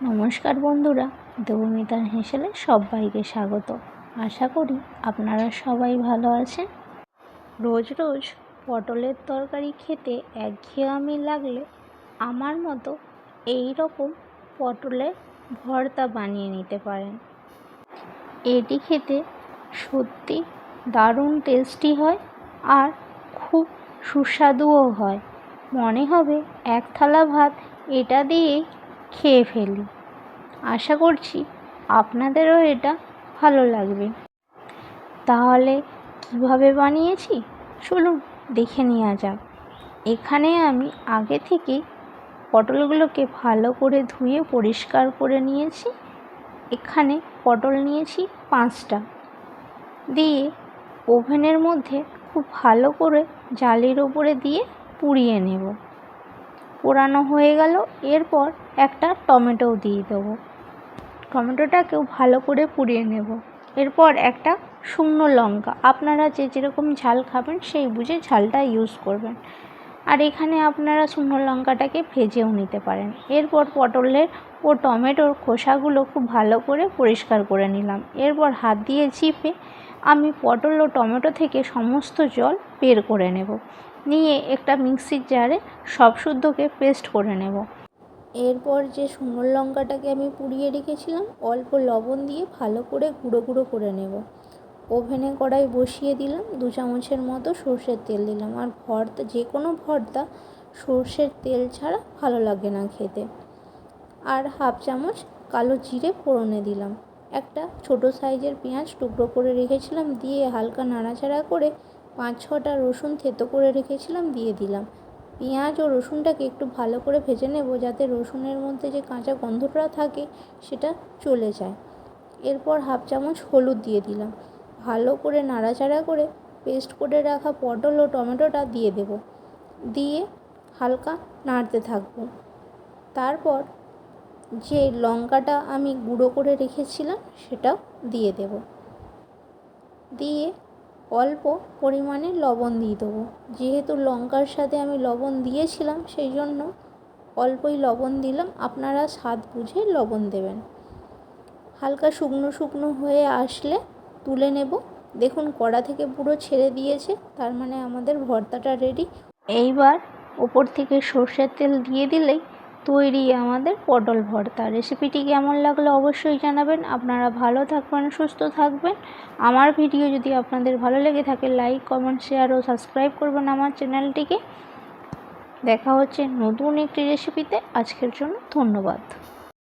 নমস্কার বন্ধুরা, দেবমিতার হেসেলে সবাইকে স্বাগত। আশা করি আপনারা সবাই ভালো আছেন। রোজ রোজ পটলের তরকারি খেতে একঘেয়েমি লাগলে আমার মতো এই রকম পটলের ভর্তা বানিয়ে নিতে পারেন। এটি খেতে সত্যি দারুণ টেস্টি হয় আর খুব সুস্বাদুও হয়। মনে হবে এক থালা ভাত এটা দিয়েই খেয়ে ফেলি। আশা করছি আপনাদেরও এটা ভালো লাগবে। তাহলে কিভাবে বানিয়েছি চলুন দেখে নেওয়া যাক। এখানে আমি আগে থেকেই পটলগুলোকে ভালো করে ধুয়ে পরিষ্কার করে নিয়েছি। এখানে পটল নিয়েছি 5টা, দিয়ে ওভেনের মধ্যে খুব ভালো করে জালির ওপরে দিয়ে পুড়িয়ে নেব। পোড়ানো হয়ে গেল, এরপর একটা টমেটোও দিয়ে দেবো। টমেটোটাকেও ভালো করে পুড়িয়ে নেব। এরপর একটা শুকনো লঙ্কা, আপনারা যে যেরকম ঝাল খাবেন সেই বুঝে ঝালটা ইউজ করবেন। আর এখানে আপনারা শুকনো লঙ্কাটাকে ভেজেও নিতে পারেন। এরপর পটলের ও টমেটোর খোসাগুলো খুব ভালো করে পরিষ্কার করে নিলাম। এরপর হাত দিয়ে চিপে আমি পটল ও টমেটো থেকে সমস্ত জল বের করে নেব। নিয়ে একটা মিক্সির জারে সব শুদ্ধকে পেস্ট করে নেব। এরপর যে শুকনো লঙ্কাটাকে আমি পুড়িয়ে রেখেছিলাম অল্প লবণ দিয়ে ভালো করে গুঁড়ো গুঁড়ো করে নেব। ওভেনে কড়াই বসিয়ে দিলাম, 2 চামচের মতো সর্ষের তেল দিলাম। আর ভর্তা, যে কোনো ভর্তা সর্ষের তেল ছাড়া ভালো লাগে না খেতে। আর 1/2 চামচ কালো জিরে ফোড়নে দিলাম। একটা ছোট সাইজের পেঁয়াজ টুকরো করে রেখেছিলাম, দিয়ে হালকা নাড়াচাড়া করে 5-6টা রসুন থেতো করে রেখেছিলাম দিয়ে দিলাম। পেঁয়াজ ও রসুনটাকে একটু ভালো করে ভেজে নেব, যাতে রসুনের মধ্যে যে কাঁচা গন্ধটা থাকে সেটা চলে যায়। এরপর 1/2 চামচ হলুদ দিয়ে দিলাম। ভালো করে নাড়াচাড়া করে পেস্ট করে রাখা পটল ও টমেটোটা দিয়ে দেব, দিয়ে হালকা নাড়তে থাকবো। তারপর যে লঙ্কাটা আমি গুঁড়ো করে রেখেছিলাম সেটাও দিয়ে দেব, দিয়ে অল্প পরিমাণে লবণ দিয়ে দেবো। যেহেতু লঙ্কার সাথে আমি লবণ দিয়েছিলাম সেই জন্য অল্পই লবণ দিলাম, আপনারা স্বাদ বুঝে লবণ দেবেন। হালকা শুকনো শুকনো হয়ে আসলে তুলে নেব। দেখুন কড়া থেকে পুরো ছেড়ে দিয়েছে, তার মানে আমাদের ভর্তাটা রেডি। এইবার ওপর থেকে সর্ষের তেল দিয়ে দিলেই তৈরি আমাদের পটল ভর্তা। রেসিপিটি কেমন লাগলো অবশ্যই জানাবেন। আপনারা ভালো থাকবেন, সুস্থ থাকবেন। আমার ভিডিও যদি আপনাদের ভালো লেগে থাকে লাইক, কমেন্ট, শেয়ার ও সাবস্ক্রাইব করবেন আমার চ্যানেলটিকে। দেখা হচ্ছে নতুন একটি রেসিপিতে। আজকের জন্য ধন্যবাদ।